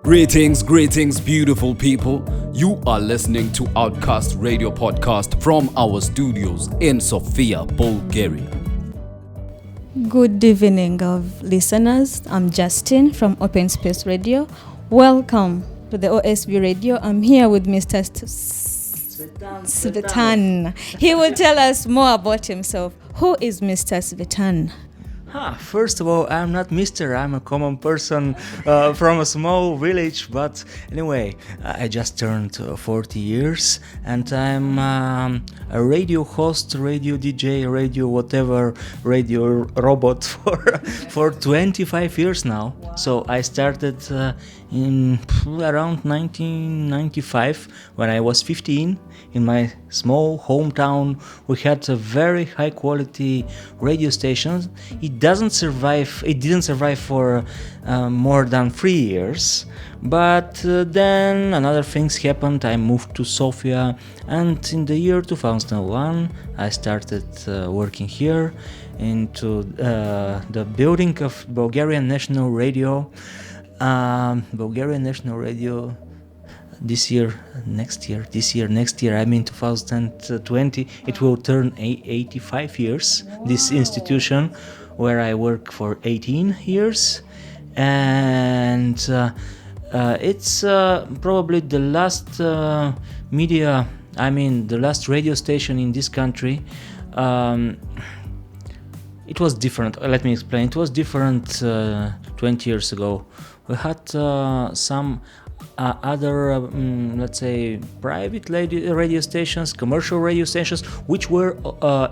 Greetings, beautiful people. You are listening to Outcast Radio Podcast from our studios in Sofia, Bulgaria. Good evening, of listeners. I'm Justin from Open Space Radio. Welcome to the OSB Radio. I'm here with Mr. Tsvetan. He will tell us more about himself. Who is Mr. Tsvetan? First of all, I'm not Mr. I'm a common person from a small village, but anyway, I just turned 40 years and I'm a radio host, radio DJ, radio whatever, radio robot for 25 years now. Wow. So I started in around 1995 when I was 15 in my small hometown. We had a very high quality radio station. It didn't survive for more than 3 years, but then another things happened. I moved to Sofia, and in the year 2001 I started working here into the building of Bulgarian National Radio. Next year, I mean 2020, it will turn 85 years. Wow. This institution where I work for 18 years, and it's probably the last the last radio station in this country. It was different. Let me explain. It was different 20 years ago. We had some other, let's say, private radio stations, commercial radio stations, which were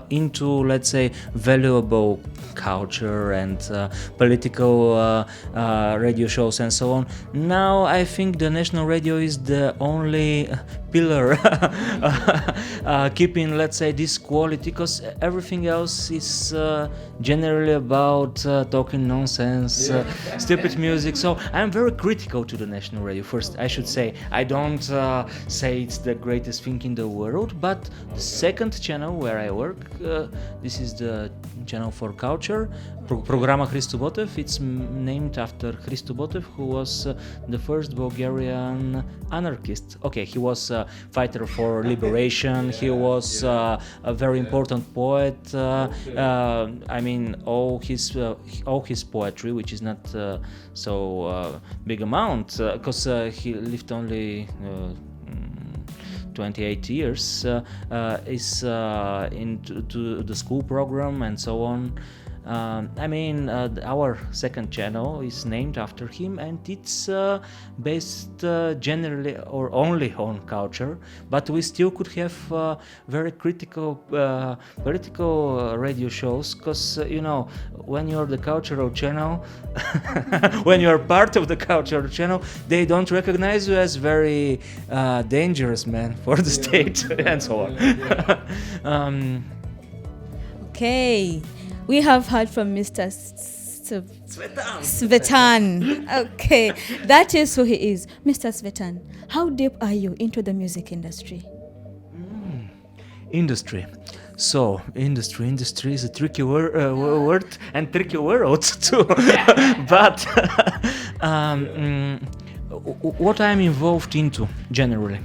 into, let's say, valuable culture and political radio shows and so on. Now I think the national radio is the only pillar keeping, let's say, this quality, because everything else is generally about talking nonsense, stupid music. So I'm very critical to the national radio. First, I should say, I don't say it's the greatest thing in the world, but the second channel where I work, this is the channel for culture, Programa Hristo Botev. It's named after Hristo Botev, who was the first Bulgarian anarchist. Okay, he was a fighter for liberation. He was a very important poet. All his poetry, which is not so big amount, because he lived only 28 years, is into the school program and so on. Our second channel is named after him, and it's based generally or only on culture, but we still could have very critical political radio shows, because when you're the cultural channel when you're part of the cultural channel, they don't recognize you as very dangerous man for the state and so on. Okay. We have heard from Mr. Tsvetan. Okay, that is who he is. Mr. Tsvetan, how deep are you into the music industry? Industry. So, industry is a tricky word and tricky world too. But what I'm involved into generally.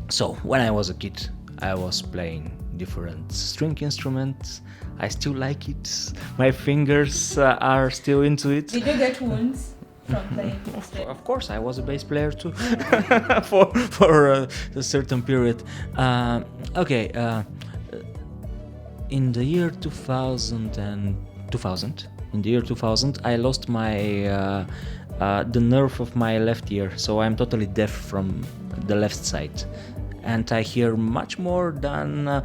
So, when I was a kid, I was playing different string instruments. I still like it. My fingers are still into it. Did you get wounds from playing? Of course, I was a bass player too for a certain period. In the year 2000, I lost my the nerve of my left ear, so I'm totally deaf from the left side. And I hear much more than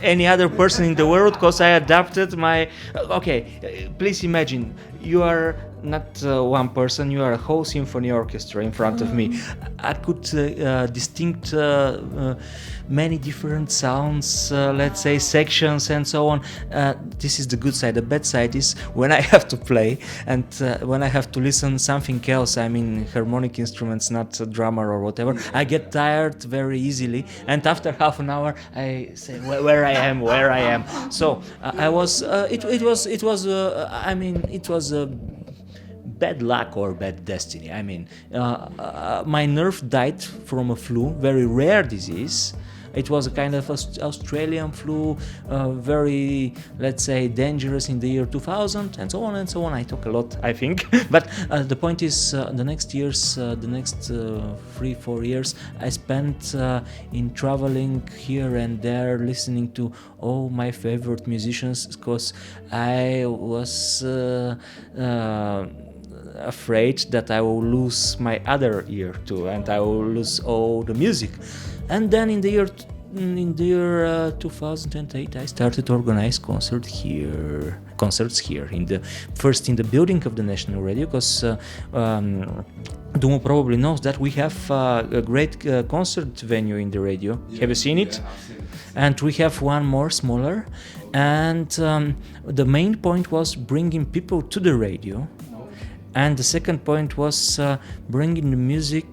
any other person in the world, because I adapted my... please imagine, you are not one person, you are a whole symphony orchestra in front of me. I could distinct many different sounds, let's say sections and so on. This is the good side. The bad side is when I have to play and when I have to listen something else, harmonic instruments, not a drummer or whatever, I get tired very easily, and after half an hour I say where I am. So I was it was bad luck or bad destiny. I mean, my nerve died from a flu, very rare disease. It was a kind of Australian flu, very, let's say, dangerous in the year 2000, and so on and so on. I talk a lot, I think. But the point is, the next 3-4 years, I spent in traveling here and there, listening to all my favorite musicians, because I was afraid that I will lose my other ear too, and I will lose all the music. And then in the year 2008, I started to organize concerts here. First in the building of the National Radio, because Dumo probably knows that we have a great concert venue in the radio. Have you seen it? I've seen it. And we have one more smaller. And the main point was bringing people to the radio. And the second point was bringing the music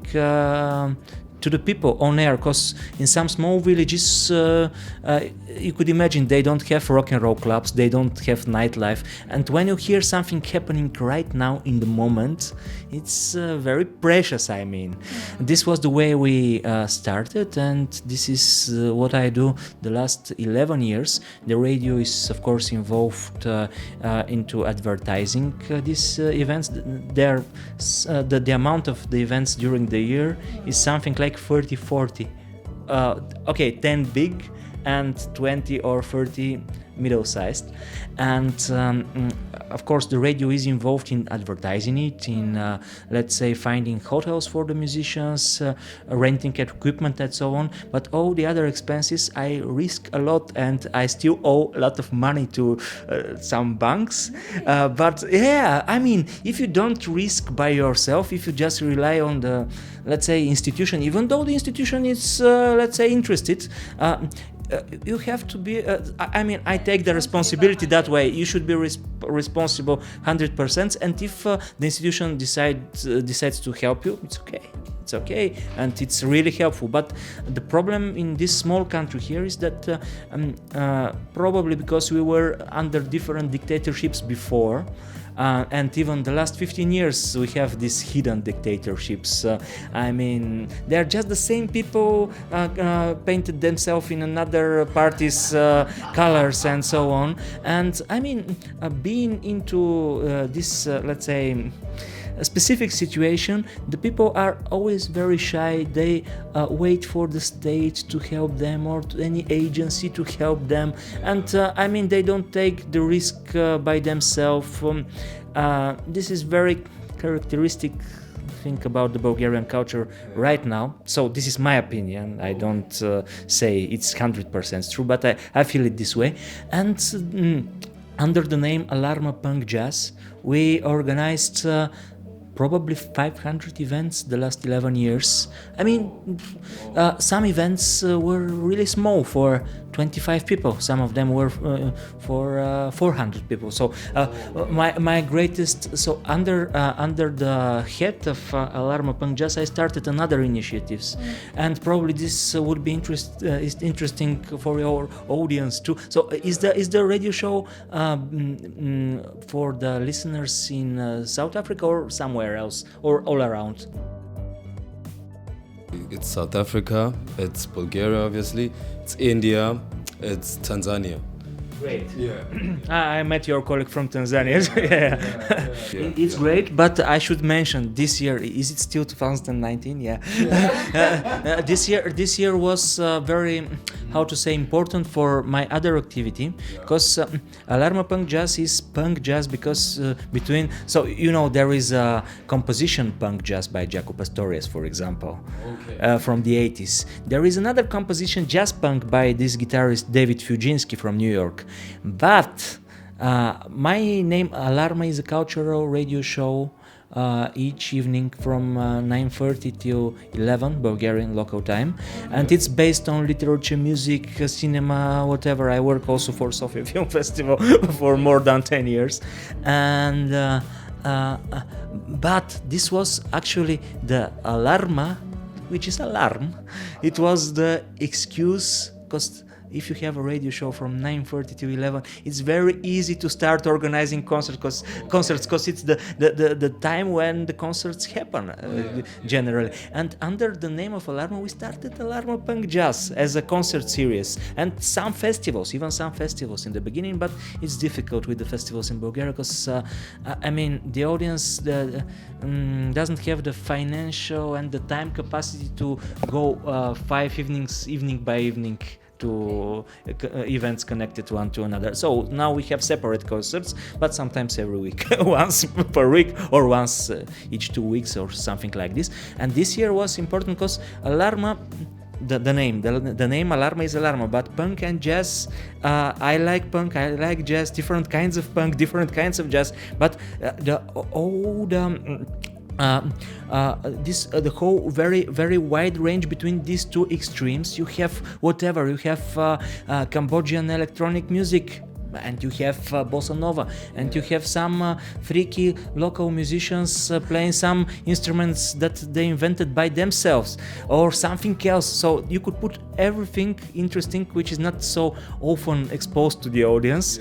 to the people on air, because in some small villages, you could imagine they don't have rock and roll clubs, they don't have nightlife, and when you hear something happening right now in the moment, it's very precious. I mean, this was the way we started, and this is what I do the last 11 years. The radio is, of course, involved into advertising these events. The amount of the events during the year is something like 30-40. 10 big and 20 or 30 middle-sized. And of course the radio is involved in advertising it, in let's say finding hotels for the musicians, renting equipment and so on. But all the other expenses I risk a lot, and I still owe a lot of money to some banks. But yeah, I mean, if you don't risk by yourself, if you just rely on the, let's say, institution, even though the institution is let's say interested, you have to be, I take the responsibility that way. You should be responsible 100%, and if the institution decides to help you, it's okay, and it's really helpful. But the problem in this small country here is that probably because we were under different dictatorships before, and even the last 15 years we have these hidden dictatorships. They're just the same people painted themselves in another party's colors and so on. And being into this, let's say, a specific situation, the people are always very shy. They wait for the state to help them, or to any agency to help them, and they don't take the risk by themselves. This is very characteristic thing about the Bulgarian culture right now. So this is my opinion. I don't say it's 100% true, but I feel it this way. And under the name Alarma Punk Jazz, we organized probably 500 events the last 11 years. Some events were really small, for 25 people. Some of them were for 400 people. So my greatest, so under the head of Alarma Punk Jazz, I started another initiatives, and probably this would be interesting for your audience too. So is the radio show for the listeners in South Africa or somewhere else, or all around? It's South Africa, it's Bulgaria, obviously, it's India, it's Tanzania. Great. Yeah. I met your colleague from Tanzania. It's great, but I should mention this year. Is it still 2019? Yeah. This year was very, how to say, important for my other activity, because Alarma Punk Jazz is punk jazz because there is a composition punk jazz by Jaco Pastorius, for example, from the 80s. There is another composition jazz punk by this guitarist David Fuginski from New York. But my name, Alarma, is a cultural radio show each evening from 9:30 till 11 Bulgarian local time, and it's based on literature, music, cinema, whatever. I work also for Sofia Film Festival for more than 10 years, and but this was actually the Alarma, which is alarm. It was the excuse, because if you have a radio show from 9:30 to 11, it's very easy to start organizing concerts because it's the time when the concerts happen generally. And under the name of Alarma, we started Alarma Punk Jazz as a concert series, and some festivals in the beginning, but it's difficult with the festivals in Bulgaria because the audience doesn't have the financial and the time capacity to go 5 evenings, evening by evening, to events connected one to another. So now we have separate concerts, but sometimes every week, once per week or once each 2 weeks or something like this. And this year was important because Alarma, the name Alarma is Alarma, but punk and jazz, I like punk, I like jazz, different kinds of punk, different kinds of jazz, but the whole very wide range between these two extremes. You have whatever, you have Cambodian electronic music, and you have bossa nova, and you have some freaky local musicians playing some instruments that they invented by themselves or something else. So you could put everything interesting which is not so often exposed to the audience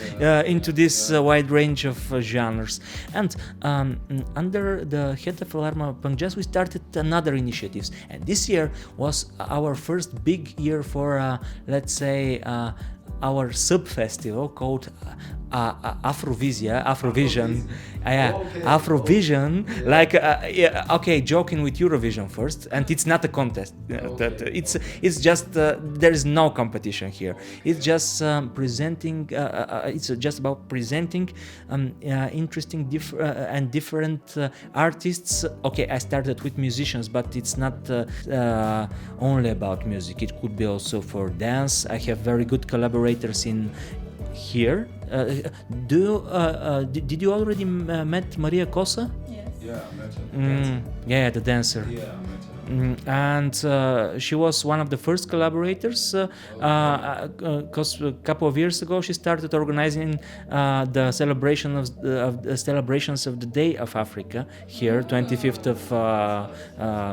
into this wide range of genres. And under the head of Alarma Punk Jazz, we started another initiatives, and this year was our first big year for let's say our sub-festival called Afrovision. Afrovision, like joking with Eurovision first, and it's not a contest. It's just there is no competition here. It's just presenting. It's just about presenting interesting different artists. Okay, I started with musicians, but it's not only about music. It could be also for dance. I have very good collaborators in here. Did you already met Maria Cosa? Yes. Yeah, I met her. Yeah, the dancer. Yeah, I met her. And she was one of the first collaborators because a couple of years ago she started organizing the celebrations of the Day of Africa here, 25th of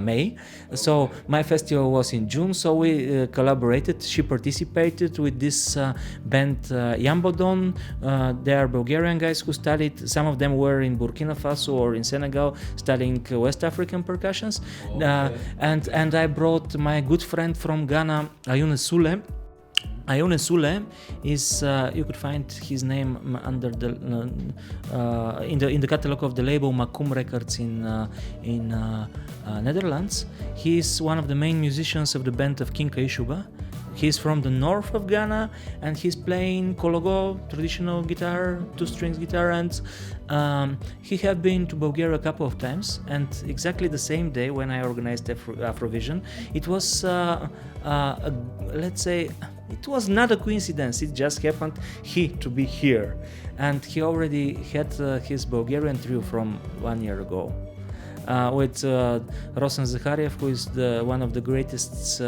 May. So my festival was in June, so we collaborated. She participated with this band Yambodon. They are Bulgarian guys who studied. Some of them were in Burkina Faso or in Senegal studying West African percussions. And I brought my good friend from Ghana, Ayune Sule. Ayune Sule is you could find his name under the in the catalog of the label Makum Records in Netherlands. He is one of the main musicians of the band of King Kaishuba. He's from the north of Ghana, and he's playing kologo, traditional guitar, two-strings guitar, and he had been to Bulgaria a couple of times, and exactly the same day when I organized Afrovision, it was, let's say, it was not a coincidence, it just happened to be here, and he already had his Bulgarian trio from 1 year ago. With Rosen Zakhariev, who is one of the greatest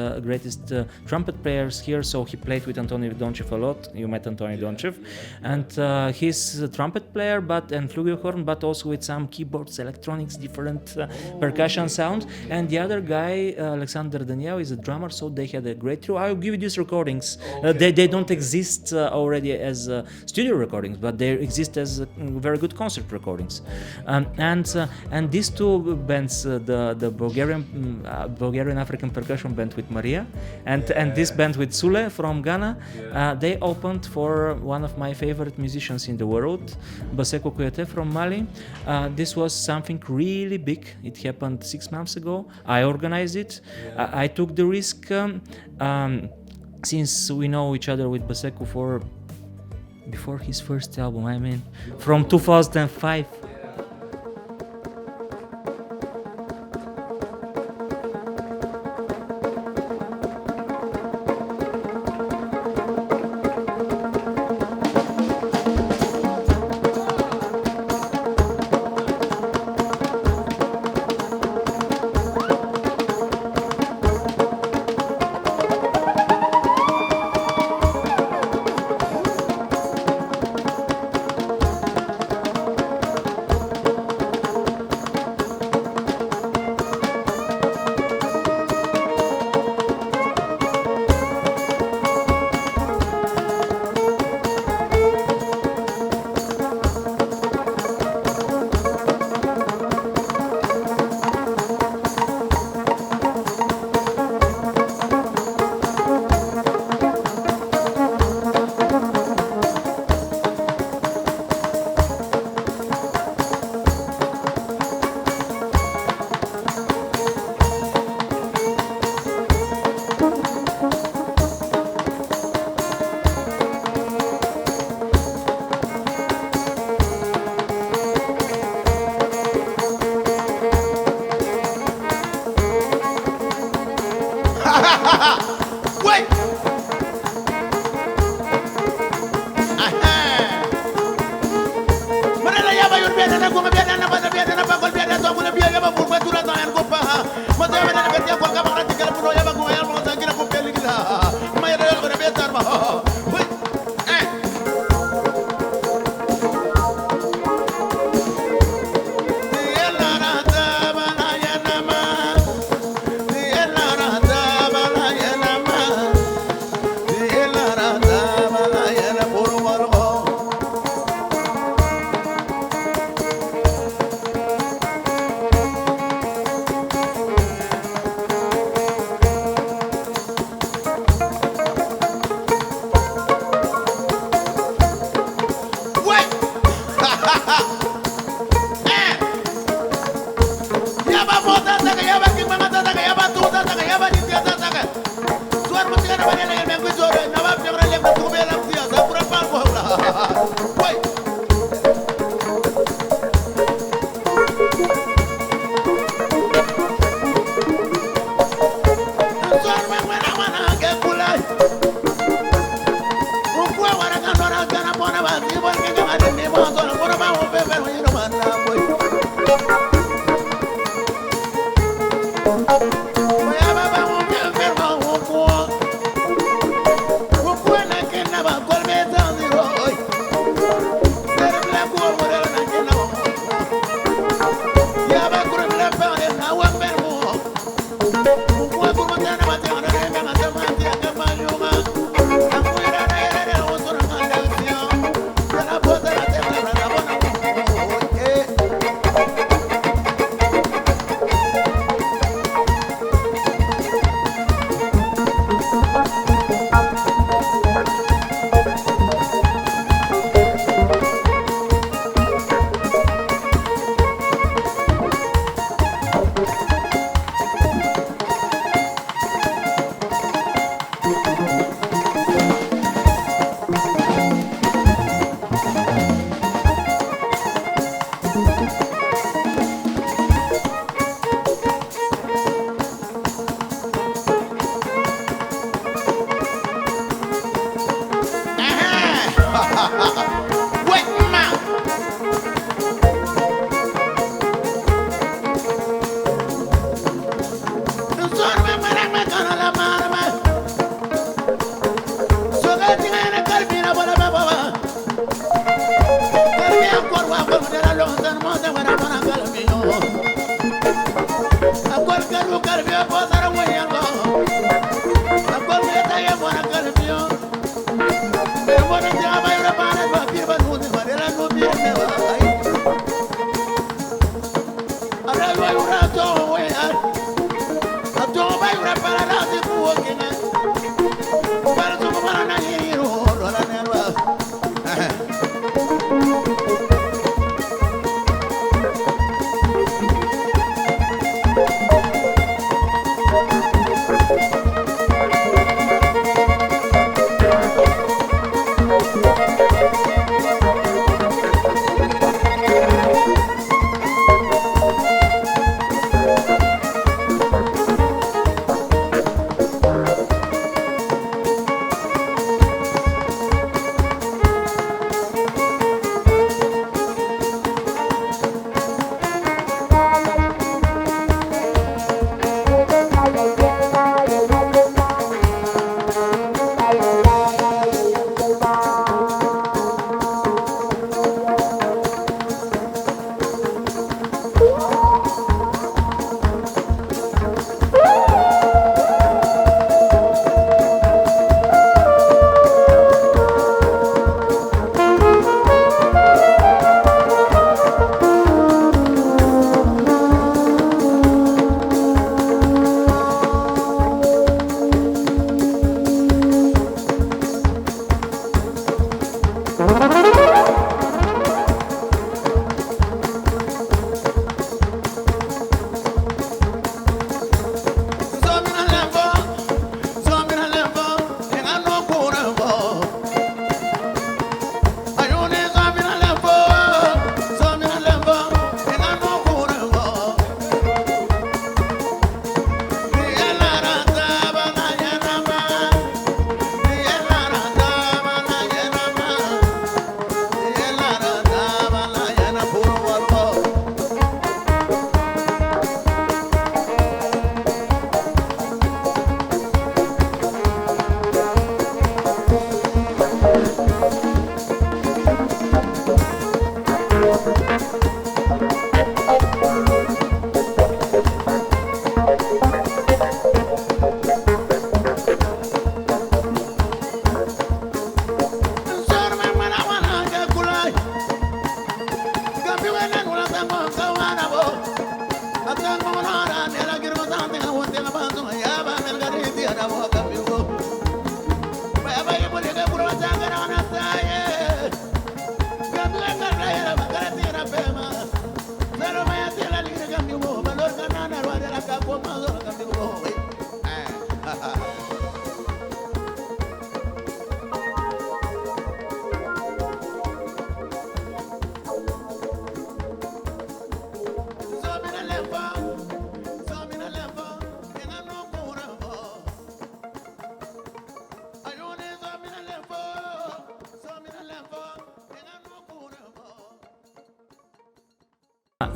trumpet players here. So he played with Antonio Donchev a lot. You met Antonio Donchev, and he's a trumpet player, and flugelhorn, but also with some keyboards, electronics, different percussion sounds. And the other guy, Alexander Daniel, is a drummer. So they had a great trio. I'll give you these recordings. They don't exist already as studio recordings, but they exist as very good concert recordings. And these two bands, the Bulgarian African percussion band with Maria and this band with Sule from Ghana, they opened for one of my favorite musicians in the world, Baseko Kouyaté from Mali. This was something really big. It happened 6 months ago. I organized it. I took the risk since we know each other with Baseko before his first album, from 2005.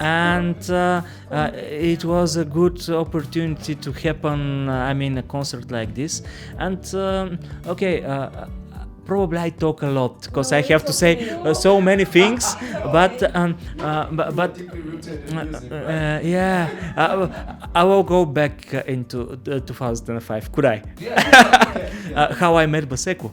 and it was a good opportunity to happen. A concert like this, and probably I talk a lot because I have to say so many things, but I will go back into 2005. Could I? How I met Baseku.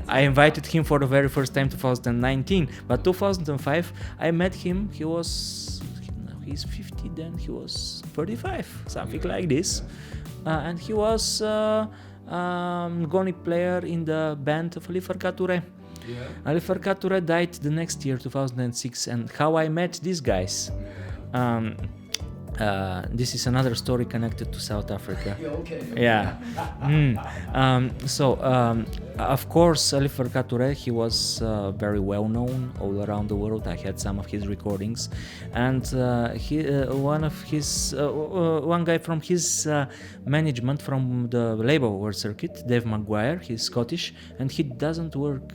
I invited him for the very first time 2019, but 2005 I met him. He's 50, then he was 35, something like this, and he was goni player in the band of Ali Farka. Ali Farka died the next year, 2006, and how I met these guys. This is another story connected to South Africa. Of course, Ali Farka, he was very well known all around the world. I had some of his recordings, and one guy from his management from the label World Circuit, Dave Maguire, he's Scottish, and he doesn't work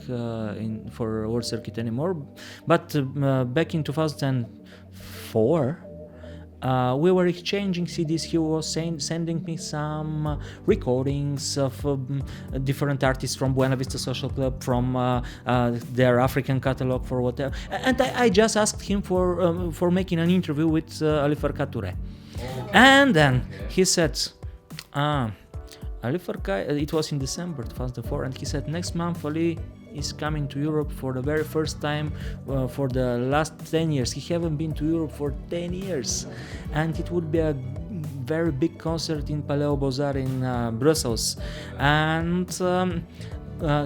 for World Circuit anymore. But back in 2004. We were exchanging CDs. He was sending me some recordings of different artists from Buena Vista Social Club, from their African catalog, for whatever. And I just asked him for making an interview with Ali Farka. And then he said, Ali Farka, it was in December 2004, and he said, next month Ali is coming to Europe for the very first time for the last 10 years. He haven't been to Europe for 10 years. And it would be a very big concert in Palais Beaux-Arts in Brussels. And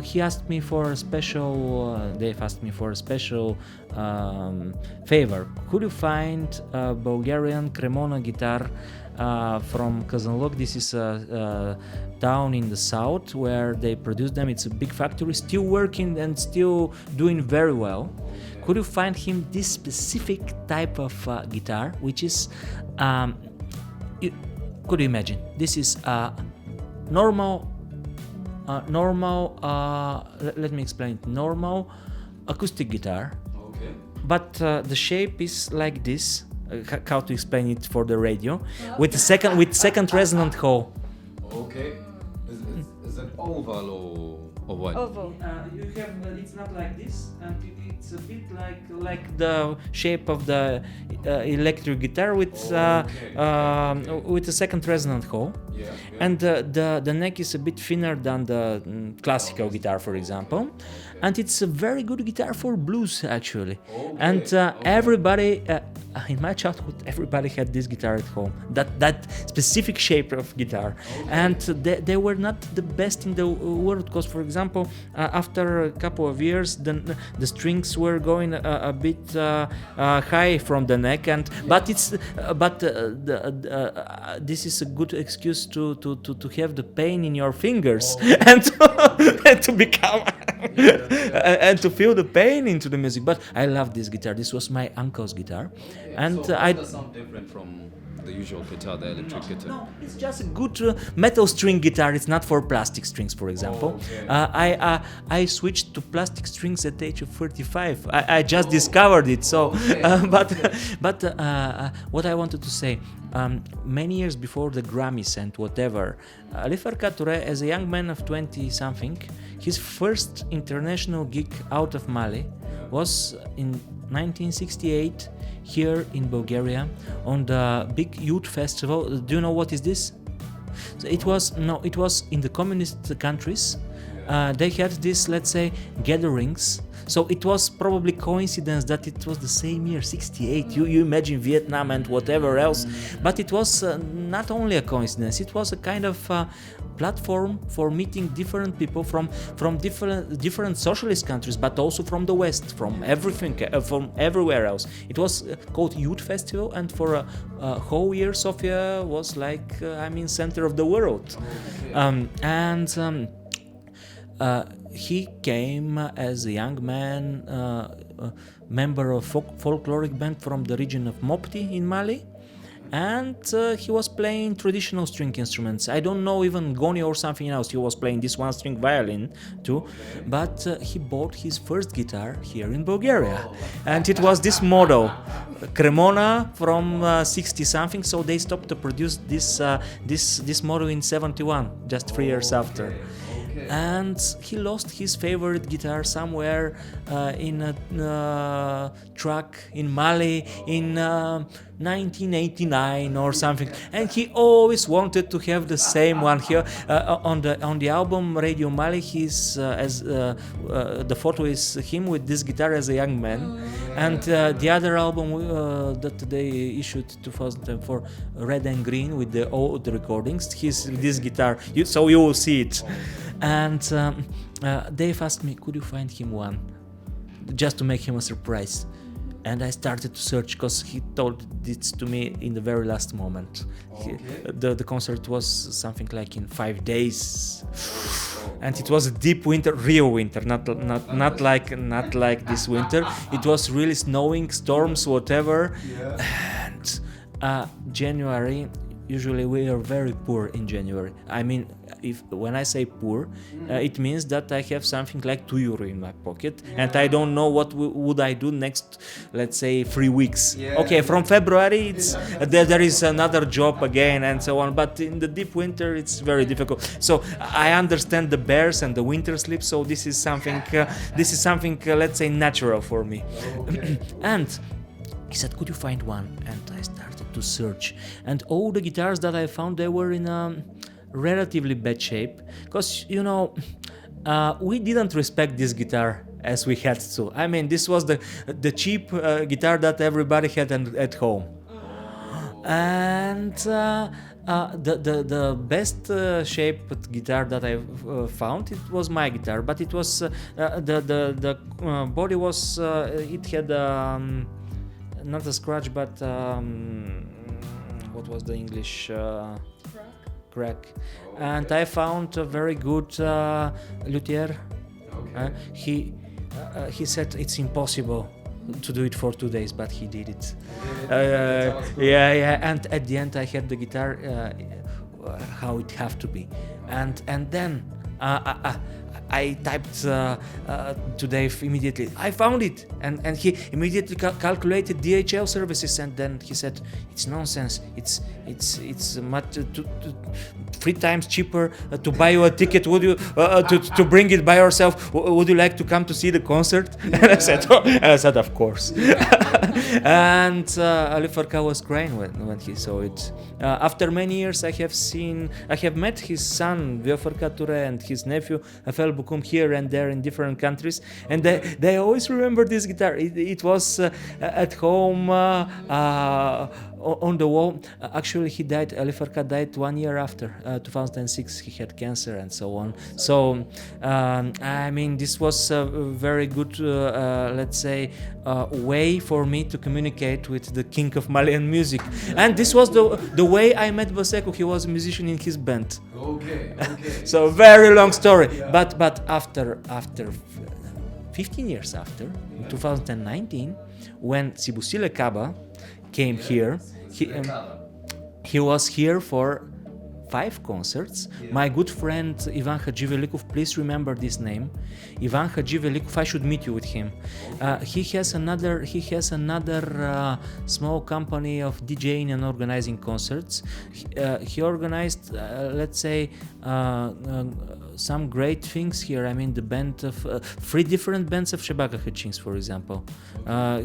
he asked me for a special, Dave asked me for a special favor. Could you find a Bulgarian Cremona guitar from Kazanluk? This is a town in the south where they produce them. It's a big factory, still working and still doing very well. Could you find him this specific type of guitar, which is, could you imagine? This is normal, let me explain it, normal acoustic guitar, but the shape is like this. How to explain it for the radio? With second resonant hole. Okay. Is it oval or what? Oval. You have it's not like this, and it's a bit like the shape of the electric guitar with a second resonant hole. And the neck is a bit thinner than the classical guitar, for example. And it's a very good guitar for blues, actually. And everybody, in my childhood, everybody had this guitar at home, that specific shape of guitar. And they were not the best in the world, because, for example, after a couple of years, the strings were going a bit high from the neck, but this is a good excuse to have the pain in your fingers and to become and to feel the pain into the music. But I love this guitar. This was my uncle's guitar, and so how does it sound different from the usual guitar, the electric guitar? No, it's just a good metal string guitar. It's not for plastic strings, for example. I switched to plastic strings at the age of 35. I just discovered it. So, but what I wanted to say, many years before the Grammys and whatever, Ali Farka Touré, as a young man of 20-something, his first international gig out of Mali was in 1968 here in Bulgaria on the big youth festival. Do you know what is this? So it was in the communist countries. They had this, let's say, gatherings. So it was probably coincidence that it was the same year, 68. You imagine Vietnam and whatever else. But it was not only a coincidence. It was a kind of platform for meeting different people from different socialist countries, but also from the West, from everything, from everywhere else. It was called Youth Festival, and for a whole year, Sofia was like, center of the world. He came as a young man, member of folkloric band from the region of Mopti in Mali, and he was playing traditional string instruments. I don't know even goni or something else. He was playing this one string violin too, but he bought his first guitar here in Bulgaria, and it was this model, Cremona from 60 something. So they stopped to produce this model in 71, just 3 years after. And he lost his favorite guitar somewhere in a truck in Mali in 1989 or something, and he always wanted to have the same one here on the album Radio Mali. He's as the photo is him with this guitar as a young man, and the other album that they issued 2004, Red and Green, with the old recordings, he's with this guitar, so you will see it. And Dave asked me, could you find him one, just to make him a surprise? And I started to search, because he told this to me in the very last moment. The concert was something like in 5 days, and it was a deep winter, real winter, not like this winter. It was really snowing, storms, whatever. And January. Usually we are very poor in January. I mean, when I say poor, it means that I have something like €2 in my pocket, and I don't know what would I do next, let's say, 3 weeks. Okay, from February there is another job again and so on, but in the deep winter it's very difficult. So I understand the bears and the winter sleep. So this is something let's say natural for me. And he said, could you find one? And I started to search, and all the guitars that I found, they were in a relatively bad shape, because we didn't respect this guitar as we had to. I mean, this was the cheap guitar that everybody had at home, and the best shaped guitar that I found, it was my guitar, but it was the body was it had not a scratch, but what was the English? Crack. And I found a very good luthier. He said it's impossible to do it for 2 days, but he did it. Yeah. And at the end, I had the guitar how it have to be, and then I typed to Dave immediately, I found it, and he immediately calculated DHL services, and then he said, it's nonsense, it's much 3 times cheaper to buy you a ticket. Would you to bring it by yourself? Would you like to come to see the concert? And I said, of course. And Ali Farka was crying when he saw it. After many years, I have met his son Farka Touré and his nephew Afel Bukum here and there in different countries, and they always remember this guitar. It was at home on the wall. Actually, he died. Ali Farka died 1 year after, 2006. He had cancer and so on. So I mean, this was a very good, let's say, way for me to communicate with the king of Malian music. And this was the way I met Baseku. He was a musician in his band. Okay. So very long story. But after 15 years after, in 2019, when Tsibusile Kaba came here, he was here for 5 concerts. My good friend Ivan Hadjivelikov, please remember this name. Ivan Hadjivelikov, I should meet you with him. He has another small company of DJing and organizing concerts. He organized, let's say, some great things here. I mean, the band of 3 different bands of Shabaka Hutchings, for example.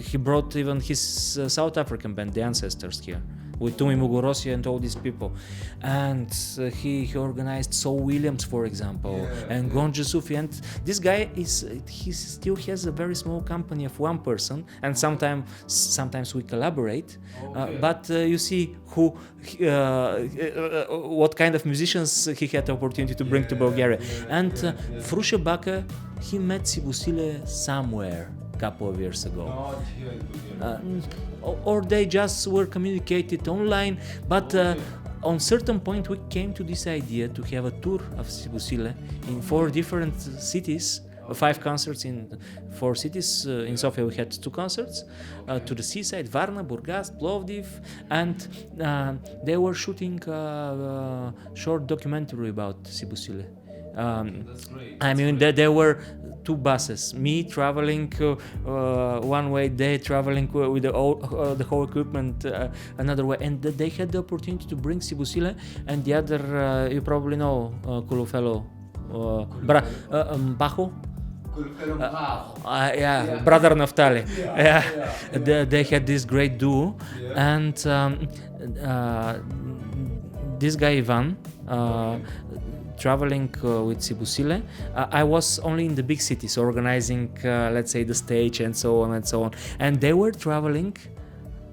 He brought even his South African band, the Ancestors, here, with Tumi Mugorosi and all these people. And he organized Saul Williams, for example, and Gonja Sufi. And this guy he still has a very small company of 1 person, and sometimes we collaborate. But you see what kind of musicians he had the opportunity to bring to Bulgaria. And through Shabaka, he met Tsibusile somewhere couple of years ago, or they just were communicated online, but on certain point we came to this idea to have a tour of Tsibusile in 4 different cities 5 concerts in 4 cities. In Sofia we had 2 concerts, to the seaside, Varna, Burgas, Plovdiv, and they were shooting a short documentary about Sibusile. That's great. I mean, there were 2 buses, me traveling one way, they traveling with the whole equipment another way, and they had the opportunity to bring Sibusile, and the other, you probably know, Kulufelo, Bajo. Brother Naftali. They had this great duo, and this guy Ivan, traveling with Sibusile. I was only in the big cities organizing, let's say, the stage and so on and so on. And they were traveling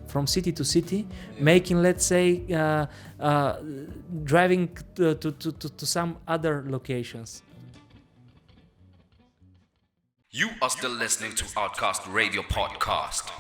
from city to city, making, let's say, driving to some other locations. You are still listening to Outcast Radio Podcast.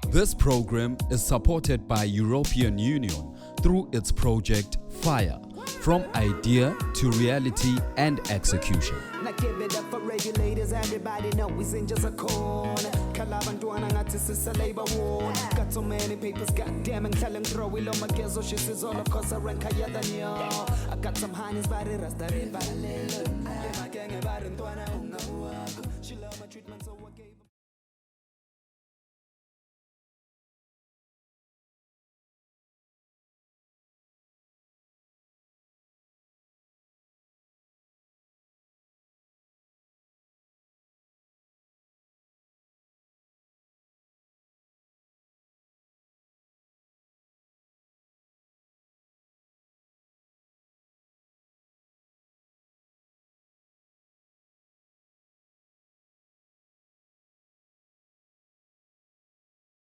This program is supported by European Union through its project FIRE, from idea to reality and execution. Now give it up for regulators, everybody know we in just a corner. Kalabantwana ngathi sisaleba war. Got so many papers, goddamn, and telling throw my gezo, she says all of course I rank higher than you. I got some honeys, but it rasta red,